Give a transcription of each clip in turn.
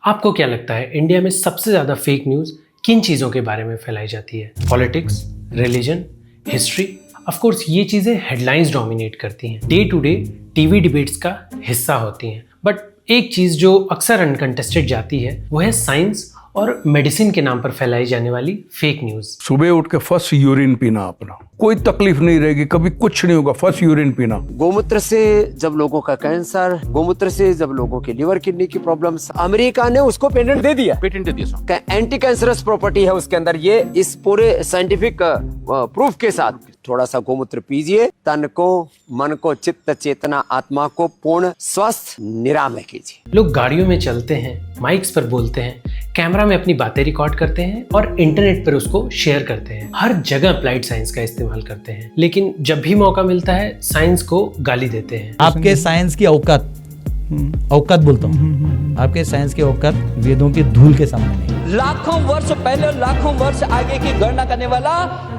आपको क्या लगता है इंडिया में सबसे ज्यादा फेक न्यूज किन चीजों के बारे में फैलाई जाती है? Politics, religion, history? Of course ये चीजें हेडलाइंस डोमिनेट करती हैं, day to day TV debates का हिस्सा होती हैं। बट एक चीज जो अक्सर अनकंटेस्टेड जाती है वो है साइंस और मेडिसिन के नाम पर फैलाई जाने वाली फेक न्यूज। सुबह उठ के फर्स्ट यूरिन पीना, अपना कोई तकलीफ नहीं रहेगी, कभी कुछ नहीं होगा, फर्स्ट यूरिन पीना। गोमूत्र से जब लोगों का कैंसर, गोमूत्र से जब लोगों के लिवर किडनी की प्रॉब्लम्स, अमेरिका ने उसको पेटेंट दे दिया एंटी कैंसरस प्रॉपर्टी है उसके अंदर। ये इस पूरे साइंटिफिक प्रूफ के साथ थोड़ा सा गोमूत्र पीजिए, तन को, मन को, चित्त चेतना आत्मा को पूर्ण स्वस्थ निरामय कीजिए। लोग गाड़ियों में चलते हैं, माइक्स पर बोलते हैं, कैमरा में अपनी बातें रिकॉर्ड करते हैं और इंटरनेट पर उसको शेयर करते हैं। हर जगह अप्लाइड साइंस का इस्तेमाल करते हैं, लेकिन जब भी मौका मिलता है साइंस को गाली देते हैं। आपके साइंस की औकात बोलता हूँ, आपके साइंस की औकात वेदों की धूल के सामने नहीं। लाखों वर्ष पहले, लाखों वर्ष आगे की गणना करने वाला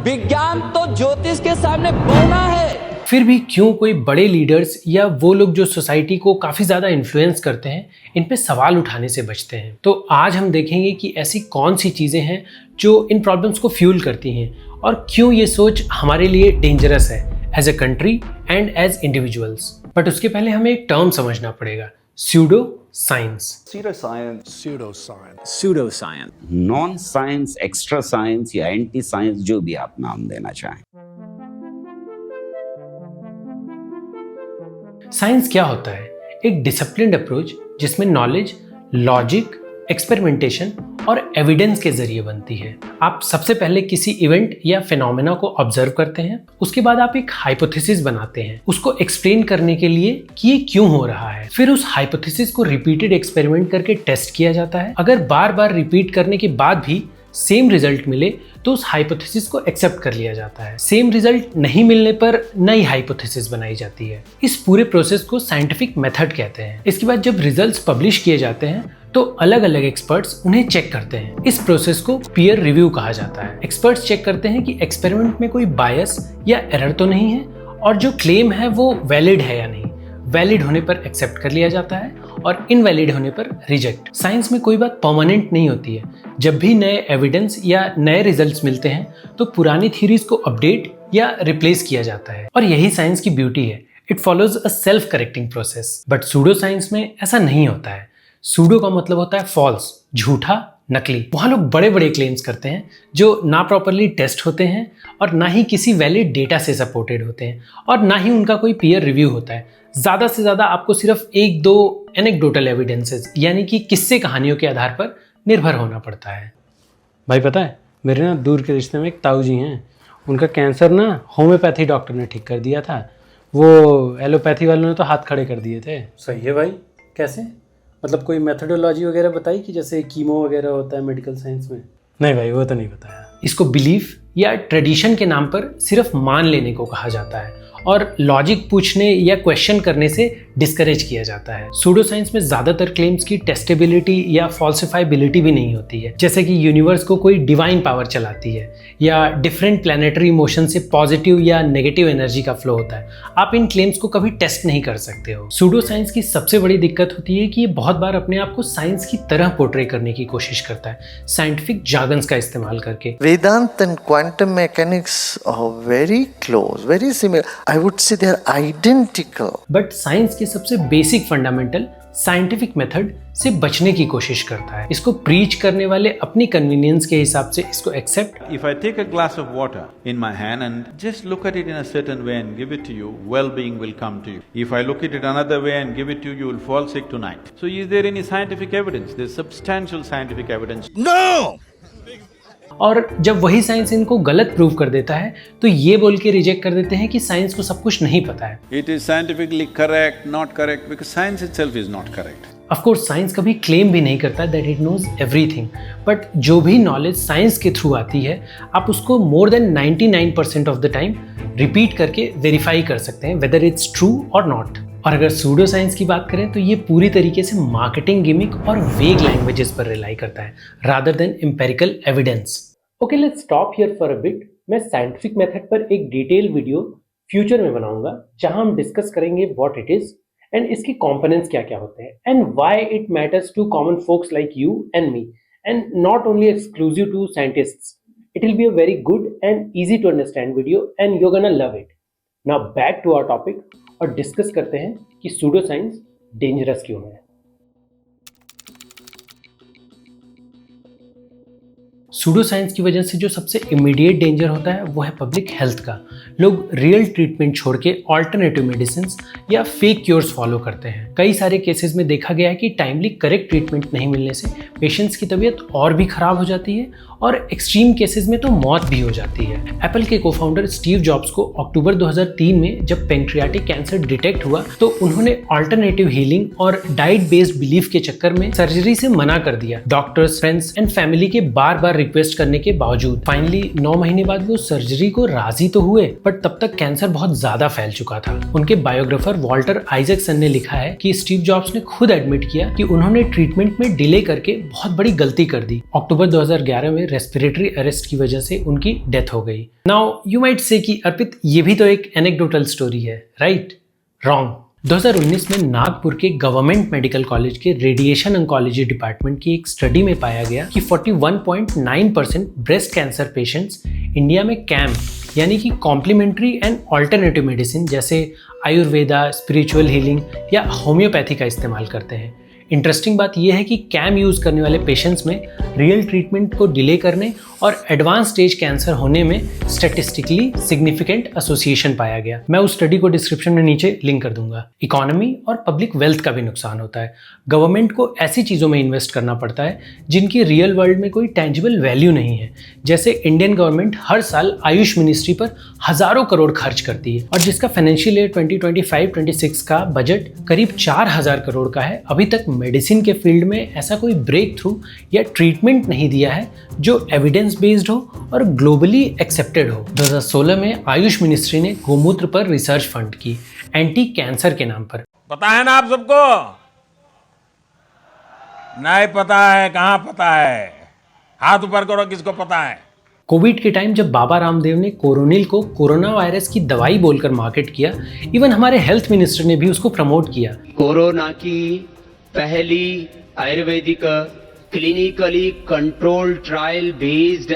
विज्ञान तो ज्योतिष के सामने बौना है। फिर भी क्यों कोई बड़े लीडर्स या वो लोग जो सोसाइटी को काफी ज्यादा इन्फ्लुएंस करते हैं इन पे सवाल उठाने से बचते हैं? तो आज हम देखेंगे कि ऐसी कौन सी चीजें हैं जो इन प्रॉब्लम्स को फ्यूल करती हैं और क्यों ये सोच हमारे लिए डेंजरस है as a country and as individuals. But उसके पहले हमें एक टर्म समझना पड़ेगा, pseudo science. Non science, extra science या एंटी साइंस, जो भी आप नाम देना चाहें। साइंस क्या होता है? एक डिसिप्लिन्ड अप्रोच जिसमें नॉलेज, लॉजिक, एक्सपेरिमेंटेशन और एविडेंस के जरिए बनती है। आप सबसे पहले किसी इवेंट या फिनोमेना को ऑब्जर्व करते हैं, उसके बाद आप एक हाइपोथेसिस बनाते हैं उसको एक्सप्लेन करने के लिए कि ये क्यों हो रहा है। फिर उस हाइपोथेसिस को रिपीटेड एक्सपेरिमेंट करके टेस्ट किया जाता है। अगर बार बार रिपीट करने के बाद भी सेम रिजल्ट मिले तो उस हाइपोथेसिस को एक्सेप्ट कर लिया जाता है। सेम रिजल्ट नहीं मिलने पर नई हाइपोथेसिस बनाई जाती है। इस पूरे प्रोसेस को साइंटिफिक मेथड कहते हैं। इसके बाद जब रिजल्ट्स पब्लिश किए जाते हैं तो अलग अलग एक्सपर्ट्स उन्हें चेक करते हैं। इस प्रोसेस को पीयर रिव्यू कहा जाता है। एक्सपर्ट्स चेक करते हैं कि एक्सपेरिमेंट में कोई बायस या एरर तो नहीं है और जो क्लेम है वो वैलिड है या नहीं। वैलिड होने पर एक्सेप्ट कर लिया जाता है और इनवैलिड होने पर रिजेक्ट। साइंस में कोई बात परमानेंट नहीं होती है। जब भी नए एविडेंस या नए रिजल्ट्स मिलते हैं तो पुरानी थ्योरीज को अपडेट या रिप्लेस किया जाता है और यही साइंस की ब्यूटी है। It follows a self correcting process. But pseudo science में ऐसा नहीं होता है। सूडो का मतलब होता है फॉल्स, झूठा, नकली। वहाँ लोग बड़े बड़े क्लेम्स करते हैं जो ना प्रॉपरली टेस्ट होते हैं और ना ही किसी वैलिड डेटा से सपोर्टेड होते हैं और ना ही उनका कोई पीयर रिव्यू होता है। ज़्यादा से ज़्यादा आपको सिर्फ एक दो एनेक्डोटल एविडेंसेस यानी कि किस्से कहानियों के आधार पर निर्भर होना पड़ता है। भाई पता है, मेरे ना दूर के रिश्ते में एक ताऊ जी हैं, उनका कैंसर ना होम्योपैथी डॉक्टर ने ठीक कर दिया था। वो एलोपैथी वालों ने तो हाथ खड़े कर दिए थे। सही है भाई। कैसे? मतलब कोई मेथोडोलॉजी वगैरह बताई कि जैसे कीमो वगैरह होता है मेडिकल साइंस में? नहीं भाई, वो तो नहीं बताया। इसको बिलीफ या ट्रेडिशन के नाम पर सिर्फ मान लेने को कहा जाता है और लॉजिक पूछने या क्वेश्चन करने से डिस्करेज किया जाता है। सूडो साइंस में ज्यादातर क्लेम्स की टेस्टेबिलिटी या फॉल्सिफाइबिलिटी भी नहीं होती है, जैसे कि यूनिवर्स को कोई डिवाइन पावर चलाती है या डिफरेंट प्लैनेटरी मोशन से पॉजिटिव या नेगेटिव एनर्जी का फ्लो होता है। आप इन क्लेम्स को कभी टेस्ट नहीं कर सकते हो। सूडो साइंस की सबसे बड़ी दिक्कत होती है कि ये बहुत बार अपने आप को साइंस की तरह पोर्ट्रे करने की कोशिश करता है, साइंटिफिक जार्गन्स का इस्तेमाल करके। Vedanta and quantum mechanics are very close, very similar. I would say they are identical. But science के सबसे बेसिक फंडामेंटल साइंटिफिक मेथड से बचने की कोशिश करता है। इसको प्रीच करने वाले अपनी कन्वीनियंस के हिसाब से इसको accept. If I take a glass of water in my hand and just look at it in a certain way and give it to you, well-being will come to you. If I look at it another way and give it to you, you will fall sick tonight. So is there any scientific evidence? There's substantial scientific evidence. No! और जब वही science इनको गलत prove कर देता है तो ये बोल के रिजेक्ट कर देते हैं कि साइंस को सब कुछ नहीं पता है। It is scientifically correct, not correct, because science itself is not correct. Of course science कभी क्लेम भी नहीं करता that it knows everything, but जो भी नॉलेज साइंस के थ्रू आती है आप उसको more than 99% of the time repeat करके वेरीफाई कर सकते हैं वेदर इट्स ट्रू और नॉट। और अगर सूडो साइंस की बात करें तो ये पूरी तरीके से मार्केटिंग गिमिक और वेग लैंग्वेजेस पर रिलाई करता है rather than empirical evidence. Okay, let's stop here for a bit. मैं साइंटिफिक मेथड पर एक डिटेल वीडियो फ्यूचर में बनाऊंगा जहां हम डिस्कस करेंगे व्हाट इट इज एंड इसके कंपोनेंट्स क्या क्या होते हैं, and why it matters to common folks like you and me, and not only exclusive to scientists. It will be a very good and easy to understand video and you're gonna love it. Now back to our topic और discuss करते हैं कि pseudo science dangerous क्यों है. Pseudo science की वजह से जो सबसे इमीडिएट डेंजर होता है वो है पब्लिक हेल्थ का. लोग रियल ट्रीटमेंट छोड़ के ऑल्टरनेटिव मेडिसिन या फेक क्योर्स फॉलो करते हैं. कई सारे केसेस में देखा गया है कि टाइमली करेक्ट ट्रीटमेंट नहीं मिलने से पेशेंट्स की तबीयत और भी खराब हो जाती है और एक्सट्रीम केसेस में तो मौत भी हो जाती है. एप्पल के को-फाउंडर स्टीव जॉब्स को अक्टूबर 2003 में जब पेंक्रियाटिक कैंसर डिटेक्ट हुआ तो उन्होंने ऑल्टरनेटिव हीलिंग और डाइट बेस्ड बिलीफ के चक्कर में सर्जरी से मना कर दिया. डॉक्टर्स, फ्रेंड्स एंड फैमिली के बार बार रिक्वेस्ट करने के बावजूद फाइनली 9 महीने बाद वो सर्जरी को राजी तो हुए, बट तब तक कैंसर बहुत ज्यादा फैल चुका था. उनके बायोग्राफर वॉल्टर आइजैक्सन ने लिखा है कि स्टीव जॉब्स ने खुद एडमिट किया कि उन्होंने ट्रीटमेंट में डिले करके बहुत बड़ी गलती कर दी. अक्टूबर 2011 में रेस्पिरेटरी अरेस्ट की वजह से उनकी डेथ हो गई. नाउ यू माइट से कि अर्पित ये भी तो एक एनेक्डोटल स्टोरी है, राइट? रॉन्ग. 2019 में नागपुर के गवर्नमेंट मेडिकल कॉलेज के रेडिएशन ऑन्कोलॉजी डिपार्टमेंट की एक स्टडी में पाया गया कि 41.9% ब्रेस्ट कैंसर पेशेंट्स इंडिया में कैम यानी कि कॉम्प्लीमेंट्री एंड ऑल्टरनेटिव मेडिसिन जैसे आयुर्वेदा, स्पिरिचुअल हीलिंग या होम्योपैथी का इस्तेमाल करते हैं. इंटरेस्टिंग बात यह है कि कैम यूज करने वाले पेशेंट्स में रियल ट्रीटमेंट को डिले करने और एडवांस स्टेज कैंसर होने में स्टैटिस्टिकली सिग्निफिकेंट एसोसिएशन पाया गया. मैं उस स्टडी को डिस्क्रिप्शन में नीचे लिंक कर दूंगा. इकोनॉमी और पब्लिक वेल्थ का भी नुकसान होता है. गवर्नमेंट को ऐसी चीज़ों में इन्वेस्ट करना पड़ता है जिनकी रियल वर्ल्ड में कोई टेंजिबल वैल्यू नहीं है. जैसे इंडियन गवर्नमेंट हर साल आयुष मिनिस्ट्री पर हजारों करोड़ खर्च करती है और जिसका फाइनेंशियल ईयर 2025-26 का बजट करीब 4000 करोड़ का है. अभी तक मेडिसिन के फील्ड में ऐसा कोई ब्रेक थ्रू या ट्रीटमेंट नहीं दिया है जो एविडेंस बेस्ड हो और ग्लोबली एक्सेप्टेड हो. 2016 में आयुष मिनिस्ट्री ने गोमूत्र पर रिसर्च फंड की एंटी कैंसर के नाम पर. पता है ना आप सबको? नहीं पता है? कहाँ पता है? हाथ ऊपर करो किसको पता है. कोविड के टाइम जब बाबा रामदेव ने कोरोनिल को कोरोना वायरस की दवाई बोलकर मार्केट किया, इवन हमारे हेल्थ मिनिस्टर ने भी उसको प्रमोट किया. कोरोना की पहली Ayurvedic clinically control trial based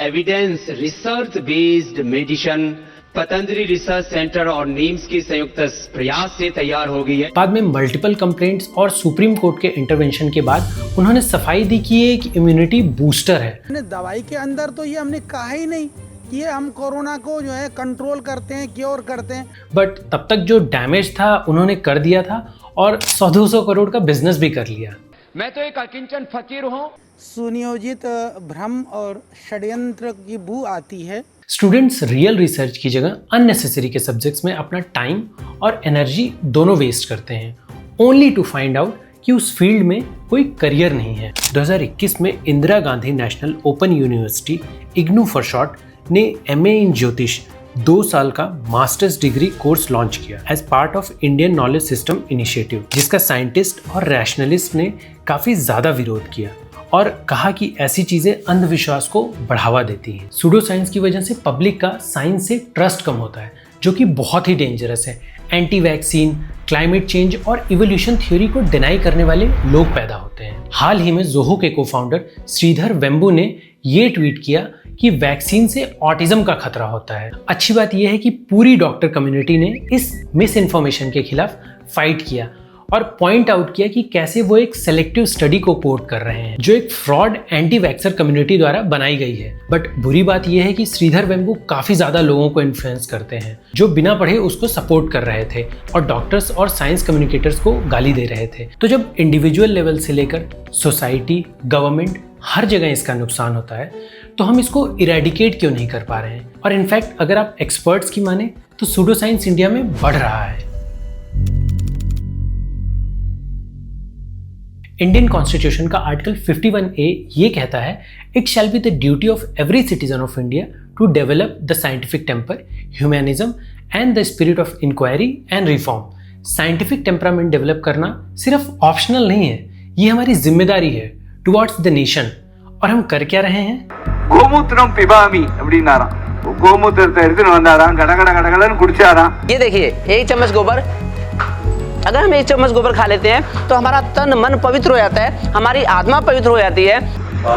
evidence research based medicine Patanjali research centre और नीम्स के संयुक्त प्रयास से तैयार हो गई है. बाद में मल्टीपल कंप्लेंट्स और सुप्रीम कोर्ट के इंटरवेंशन के बाद उन्होंने सफाई दी कि ये एक इम्यूनिटी बूस्टर है. दवाई के अंदर तो ये हमने कहा ही नहीं कि ये हम कोरोना को जो है कंट्रोल करते हैं, क्योर करते हैं. बट तब तक जो डैमेज था उन्होंने कर दिया था और 100-200 करोड़ का बिजनेस भी कर लिया. मैं तो एक अकिंचन फकीर हूँ. सुनियोजित भ्रम और षड्यंत्र की बू आती है. स्टूडेंट्स रियल रिसर्च की जगह अननेसेसरी के सब्जेक्ट्स में अपना टाइम और एनर्जी दोनों वेस्ट करते हैं ओनली टू फाइंड आउट कि उस फील्ड में कोई करियर नहीं है. 2021 में Indira Gandhi national open university IGNOU for short ने MA इन ज्योतिष 2 साल का मास्टर्स डिग्री कोर्स लॉन्च किया as part of Indian knowledge system initiative, जिसका साइंटिस्ट और रैशनलिस्ट ने काफी ज्यादा विरोध किया और कहा कि ऐसी चीजें अंधविश्वास को बढ़ावा देती हैं. सूडो साइंस की वजह से पब्लिक का साइंस से ट्रस्ट कम होता है, जो कि बहुत ही डेंजरस है. एंटी वैक्सीन, क्लाइमेट चेंज और इवोल्यूशन थ्योरी को डिनाई करने वाले लोग पैदा होते हैं. हाल ही में जोहो के को-फाउंडर श्रीधर वेम्बू ने ये ट्वीट किया कि वैक्सीन से ऑटिज्म का खतरा होता है. अच्छी बात यह है कि पूरी डॉक्टर कम्युनिटी ने इस मिस इन्फॉर्मेशन के खिलाफ फाइट किया और पॉइंट आउट किया कि कैसे वो एक सेलेक्टिव स्टडी को कोट कर रहे हैं जो एक फ्रॉड एंटी वैक्सर कम्युनिटी द्वारा बनाई गई है. बट बुरी बात यह है कि श्रीधर वेम्बू काफी ज्यादा लोगों को इन्फ्लुएंस करते हैं जो बिना पढ़े उसको सपोर्ट कर रहे थे और डॉक्टर्स और साइंस कम्युनिकेटर्स को गाली दे रहे थे. तो जब इंडिविजुअल लेवल से लेकर सोसाइटी, गवर्नमेंट, हर जगह इसका नुकसान होता है तो हम इसको इरेडिकेट क्यों नहीं कर पा रहे हैं. और इनफैक्ट अगर आप एक्सपर्ट्स की माने तो सूडो साइंस इंडिया में बढ़ रहा है. इंडियन कॉन्स्टिट्यूशन का आर्टिकल 51A ये कहता है, it shall be the duty of every citizen of India to develop the scientific temper, humanism and the spirit of inquiry and reform. Scientific temperament develop करना सिर्फ ऑप्शनल नहीं है, ये हमारी जिम्मेदारी है टुवर्ड्स द नेशन. और हम कर क्या रहे हैं? गोमूत्रम पिबामी அப்படினாரா. गोमूत्रத்தை எடுத்து வந்தாராம், கடகட கடகடன்னு குடிச்சாராம். ये देखिए, 1 चम्मच गोबर अगर हम 1 चम्मच गोबर खा लेते हैं तो हमारा तन मन पवित्र हो जाता है, हमारी आत्मा पवित्र हो जाती है।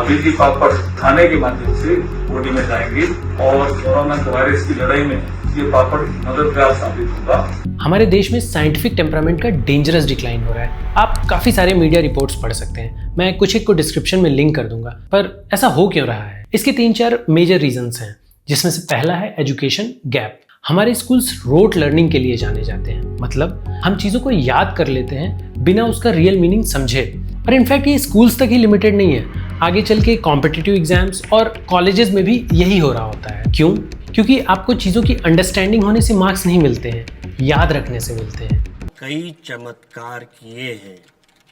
बीटी पापड़ खाने के माध्यम से बॉडी में जाएंगे और कोरोना वायरस की लड़ाई में ये पापड़ मददगार साबित होगा। हमारे देश में साइंटिफिक टेम्परामेंट का डेंजरस डिक्लाइन हो रहा है। आप काफी सारे मीडिया रिपोर्ट्स पढ़ सकते हैं, मैं कुछ एक को डिस्क्रिप्शन में लिंक कर दूंगा। पर ऐसा हो क्यों रहा है? इसके 3-4 मेजर रीजंस हैं, जिसमें से पहला है एजुकेशन गैप। हमारे स्कूल्स रोट लर्निंग के लिए जाने जाते हैं, मतलब हम चीजों को याद कर लेते हैं बिना उसका रियल मीनिंग समझे। पर इनफैक्ट ये स्कूल्स तक ही लिमिटेड नहीं है, आगे चल के कॉम्पिटिटिव एग्जाम्स और कॉलेजेस में भी यही हो रहा होता है। क्यों? क्योंकि आपको चीजों की अंडरस्टैंडिंग होने से मार्क्स नहीं मिलते हैं, याद रखने से मिलते हैं। कई चमत्कार किए हैं।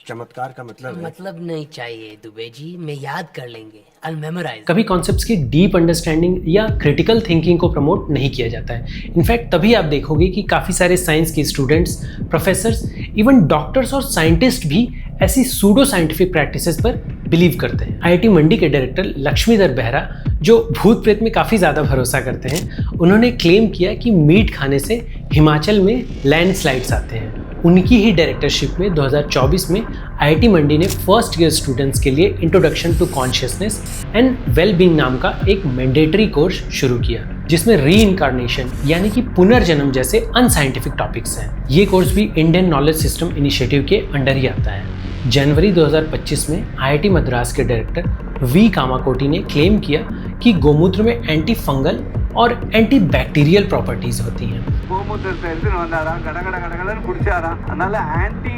चमत्कार का मतलब नहीं चाहिए दुबे जी, मैं याद कर लेंगे, I'll memorize। कभी कॉन्सेप्ट्स की डीप अंडरस्टैंडिंग या क्रिटिकल थिंकिंग को प्रमोट नहीं किया जाता है। इनफैक्ट तभी आप देखोगे कि काफ़ी सारे साइंस के स्टूडेंट्स, प्रोफेसर्स, इवन डॉक्टर्स और साइंटिस्ट भी ऐसी सूडो साइंटिफिक प्रैक्टिसेस पर बिलीव करते हैं। IIT मंडी के डायरेक्टर लक्ष्मीधर बेहरा, जो भूत प्रेत में काफ़ी ज़्यादा भरोसा करते हैं, उन्होंने क्लेम किया कि मीट खाने से हिमाचल में लैंडस्लाइड्स आते हैं। उनकी ही डायरेक्टरशिप में 2024 में IIT मंडी ने फर्स्ट ईयर स्टूडेंट्स के लिए introduction to consciousness and wellbeing नाम का एक मैंडेटरी कोर्स शुरू किया, जिसमें री इनकारनेशन यानी कि पुनर्जन्म जैसे अनसाइंटिफिक टॉपिक्स हैं। ये कोर्स भी इंडियन नॉलेज सिस्टम इनिशिएटिव के अंडर ही आता है। जनवरी 2025 में IIT मद्रास के डायरेक्टर वी कामाकोटी ने क्लेम किया कि गोमूत्र में एंटी फंगल और एंटी बैक्टीरियल प्रॉपर्टीज होती हैं। கோமூத்திரத்தை எடுத்துன்னு வந்தாரா, கடகடன்னு குடிச்சாரா, அதனால anti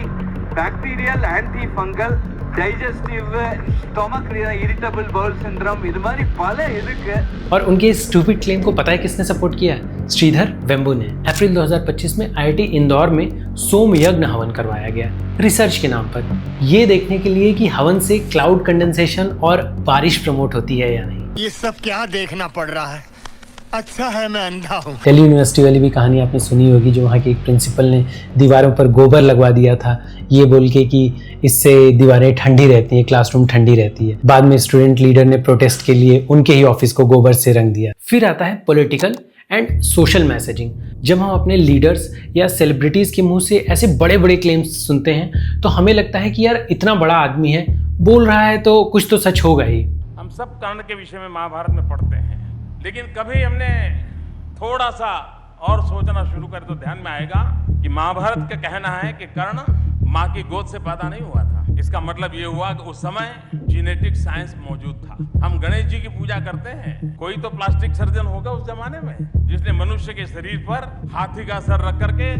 bacterial, anti fungal, digestive, stomach irritable bowel syndrome, இது மாதிரி பல இருக்கு। और उनके स्टूपिड क्लेम को पता है किसने सपोर्ट किया? श्रीधर वेम्बू ने। अप्रैल 2025 में IIT इंदौर में सोम यज्ञ हवन करवाया गया रिसर्च के नाम पर, ये देखने के लिए कि हवन से क्लाउड कंडेंसेशन और बारिश प्रमोट होती है या नहीं। ये सब क्या देखना पड़ रहा है? अच्छा है मैं अंधा हूँ। दिल्ली यूनिवर्सिटी वाली भी कहानी आपने सुनी होगी, जो वहाँ के एक प्रिंसिपल ने दीवारों पर गोबर लगवा दिया था, ये बोल के कि इससे दीवारें ठंडी रहती हैं, क्लासरूम ठंडी रहती है। बाद में स्टूडेंट लीडर ने प्रोटेस्ट के लिए उनके ही ऑफिस को गोबर से रंग दिया। फिर आता है पॉलिटिकल एंड सोशल मैसेजिंग। जब हम अपने लीडर्स या सेलिब्रिटीज़ के मुंह से ऐसे बड़े बड़े क्लेम्स सुनते हैं तो हमें लगता है कि यार इतना बड़ा आदमी है, बोल रहा है तो कुछ तो सच होगा ही। हम सब कर्ण के विषय में महाभारत में पढ़ते हैं, लेकिन कभी हमने थोड़ा सा और सोचना शुरू करें तो ध्यान में आएगा कि महाभारत का कहना है कि कर्ण माँ की गोद से पैदा नहीं हुआ था। इसका मतलब ये हुआ कि उस समय जेनेटिक साइंस मौजूद था। हम गणेश जी की पूजा करते हैं, कोई तो प्लास्टिक सर्जन होगा उस जमाने में जिसने मनुष्य के शरीर पर हाथी का सर रख करके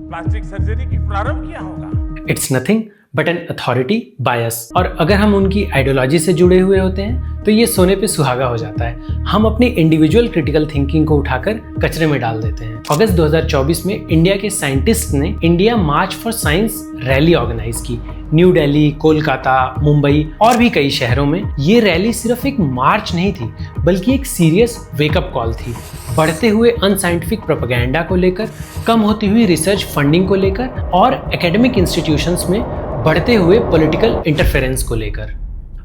प्लास्टिक सर्जरी की प्रारंभ किया होगा। It's nothing but an authority बायस। और अगर हम उनकी आइडियोलॉजी से जुड़े हुए होते हैं तो ये सोने पे सुहागा हो जाता है। हम अपनी इंडिविजुअल क्रिटिकल थिंकिंग को उठाकर कचरे में डाल देते हैं। अगस्त 2024 में इंडिया के साइंटिस्ट ने India march for science rally organise की। न्यू दिल्ली, कोलकाता, मुंबई और भी कई शहरों में ये रैली सिर्फ एक मार्च नहीं थी, बल्कि एक सीरियस वेकअप कॉल थी। बढ़ते हुए अनसाइंटिफिक प्रोपेगेंडा को लेकर, कम होती हुई रिसर्च फंडिंग को लेकर और एकेडमिक इंस्टीट्यूशंस में बढ़ते हुए पॉलिटिकल इंटरफेरेंस को लेकर।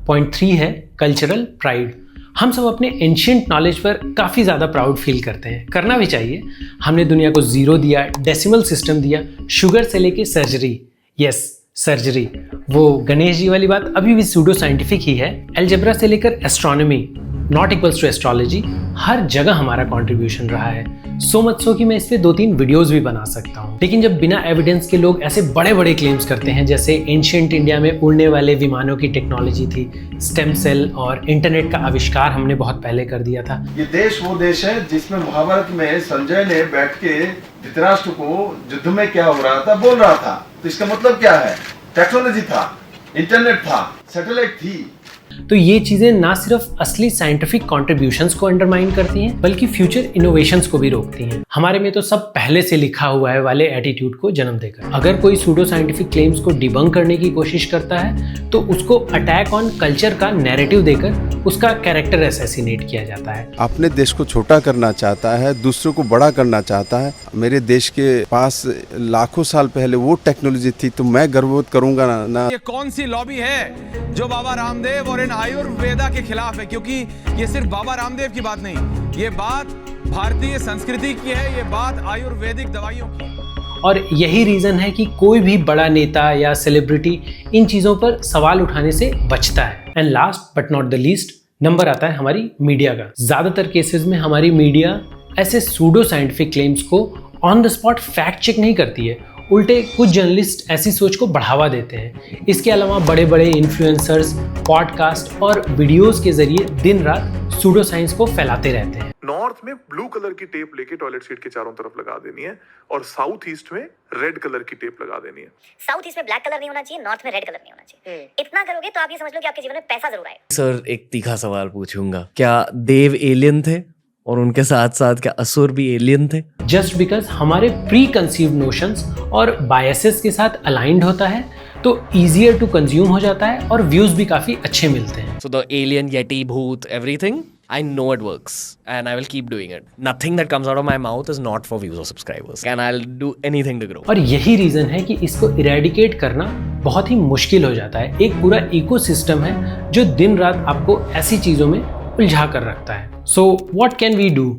पॉइंट 3 है कल्चरल प्राइड। हम सब अपने एंशिएंट नॉलेज पर काफ़ी ज़्यादा प्राउड फील करते हैं, करना भी चाहिए। हमने दुनिया को जीरो दिया, डेसिमल सिस्टम दिया, शुगर से लेके सर्जरी। Yes, surgery. वो गणेश जी वाली बात अभी भी सूडो साइंटिफिक ही है। अलजेब्रा से लेकर astronomy, not equals to astrology, हर जगह हमारा कंट्रीब्यूशन रहा है। सो मच सो कि मैं इस पे 2-3 वीडियोस भी बना सकता हूँ। लेकिन जब बिना एविडेंस के लोग ऐसे बड़े बड़े क्लेम्स करते हैं, जैसे एंशिएंट इंडिया में उड़ने वाले विमानों की टेक्नोलॉजी थी, स्टेम सेल और इंटरनेट का आविष्कार हमने बहुत पहले कर दिया था। ये देश वो देश है जिसमें महाभारत में संजय ने बैठ के धृतराष्ट्र को युद्ध में क्या हो रहा था बोल रहा था। तो इसका मतलब क्या है? टेक्नोलॉजी था, इंटरनेट था, सैटेलाइट थी। तो ये चीजें ना सिर्फ असली साइंटिफिक कॉन्ट्रीब्यूशंस को अंडरमाइन करती हैं, बल्कि फ्यूचर इनोवेशंस को भी रोकती हैं। हमारे में तो सब पहले से लिखा हुआ है वाले एटीट्यूड को जन्म देकर। अगर कोई सूडो साइंटिफिक क्लेम्स को डिबंक करने की कोशिश करता है तो उसको अटैक ऑन कल्चर का नैरेटिव देकर उसका कैरेक्टर असैसिनेट किया जाता है। अपने देश को छोटा करना चाहता है, दूसरों को बड़ा करना चाहता है। मेरे देश के पास लाखों साल पहले वो टेक्नोलॉजी थी तो मैं गर्वबोध करूंगा ना। ये कौन सी लॉबी है जो बाबा रामदेव और इन आयुर्वेदा के खिलाफ है? क्योंकि ये सिर्फ बाबा रामदेव की बात नहीं, ये बात भारतीय संस्कृति की है, ये बात आयुर्वेदिक दवाइयों की। और यही रीज़न है कि कोई भी बड़ा नेता या सेलिब्रिटी इन चीज़ों पर सवाल उठाने से बचता है। And last but not the least number आता है हमारी मीडिया का। ज़्यादातर केसेस में हमारी मीडिया ऐसे सूडो साइंटिफिक क्लेम्स को on the spot fact check नहीं करती है, उल्टे कुछ जर्नलिस्ट ऐसी सोच को बढ़ावा देते हैं। इसके अलावा बड़े बड़े इन्फ्लुएंसर्स पॉडकास्ट और वीडियोस के जरिए दिन रात सूडो साइंस को फैलाते रहते हैं। नॉर्थ में ब्लू कलर की टेप लेके टॉयलेट सीट के चारों तरफ लगा देनी है और साउथ ईस्ट में रेड कलर की टेप लगा देनी है। साउथ ईस्ट में ब्लैक कलर नहीं होना चाहिए, नॉर्थ में रेड कलर नहीं होना चाहिए। इतना करोगे तो आप ये समझ लो कि आपके जीवन में पैसा जरूर आएगा। सर एक तीखा सवाल पूछूंगा, क्या देव एलियन थे और उनके साथ साथ क्या असुर भी एलियन थे? जस्ट बिकॉज हमारे प्री कंसीव्ड नोशंस और बायसेस के साथ अलाइंड होता है तो ईजियर टू कंज्यूम हो जाता है और व्यूज भी काफी अच्छे मिलते हैं। So the alien, yeti, bhoot, everything, I know it works and I will keep doing it. Nothing that comes out of my mouth is not for views or subscribers and I'll do anything to grow. और यही reason है कि इसको eradicate करना बहुत ही मुश्किल हो जाता है। एक पूरा इकोसिस्टम है जो दिन रात आपको ऐसी चीजों में उलझा कर रखता है। So what can we do?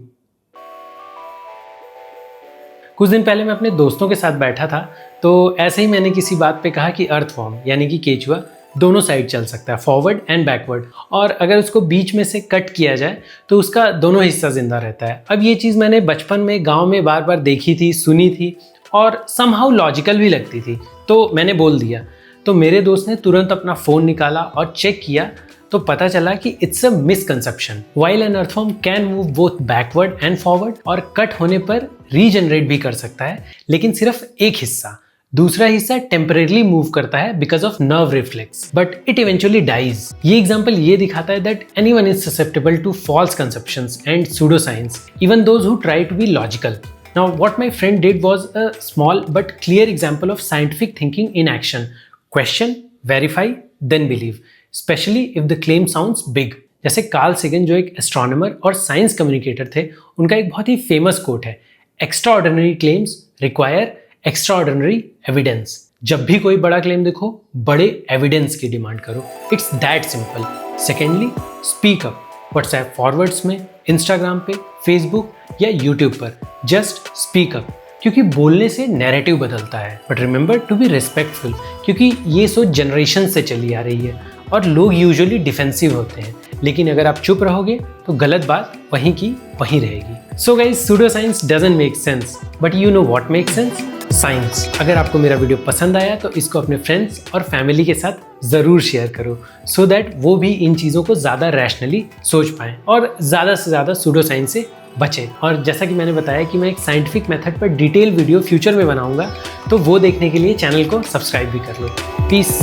कुछ दिन पहले मैं अपने दोस्तों के साथ बैठा था तो ऐसे ही मैंने किसी बात पे कहा कि अर्थवॉर्म यानी कि केचुआ दोनों साइड चल सकता है, फॉरवर्ड एंड बैकवर्ड, और अगर उसको बीच में से कट किया जाए तो उसका दोनों हिस्सा जिंदा रहता है। अब ये चीज़ मैंने बचपन में गांव में बार बार देखी थी, सुनी थी और समहाउ लॉजिकल भी लगती थी, तो मैंने बोल दिया। तो मेरे दोस्त ने तुरंत अपना फ़ोन निकाला और चेक किया तो पता चला कि it's a misconception. While an earthworm can move both backward and forward और कट होने पर रीजनरेट भी कर सकता है, लेकिन सिर्फ एक हिस्सा, दूसरा हिस्सा टेम्परेरीली मूव करता है because of nerve reflex, but it eventually dies. ये एग्जांपल ये दिखाता है that anyone is susceptible to false conceptions and pseudo science, even those who try to be logical. Now what my friend did was a small but clear example of scientific thinking in action. Question, verify, then believe. Especially if the claim sounds big. जैसे Carl Sagan जो एक astronomer और science communicator थे, उनका एक बहुत ही famous quote है, extraordinary claims require extraordinary evidence. जब भी कोई बड़ा क्लेम देखो, बड़े एविडेंस की डिमांड करो। It's that simple. Secondly, speak up. WhatsApp forwards में, इंस्टाग्राम पे, फेसबुक या यूट्यूब पर जस्ट स्पीक अप, क्योंकि बोलने से नैरेटिव बदलता है। But remember to be respectful, क्योंकि ये सोच जनरेशन से चली आ रही है और लोग यूजुअली डिफेंसिव होते हैं, लेकिन अगर आप चुप रहोगे तो गलत बात वहीं की वहीं रहेगी। So guys, pseudo science doesn't make sense, but you know what make sense, science. अगर आपको मेरा वीडियो पसंद आया तो इसको अपने फ्रेंड्स और फैमिली के साथ ज़रूर शेयर करो, सो दैट वो भी इन चीज़ों को ज़्यादा रैशनली सोच पाएँ और ज़्यादा से ज़्यादा सूडो साइंस से बचें। और जैसा कि मैंने बताया कि मैं एक साइंटिफिक मेथड पर डिटेल वीडियो फ्यूचर में बनाऊंगा, तो वो देखने के लिए चैनल को सब्सक्राइब भी कर लो। पीस।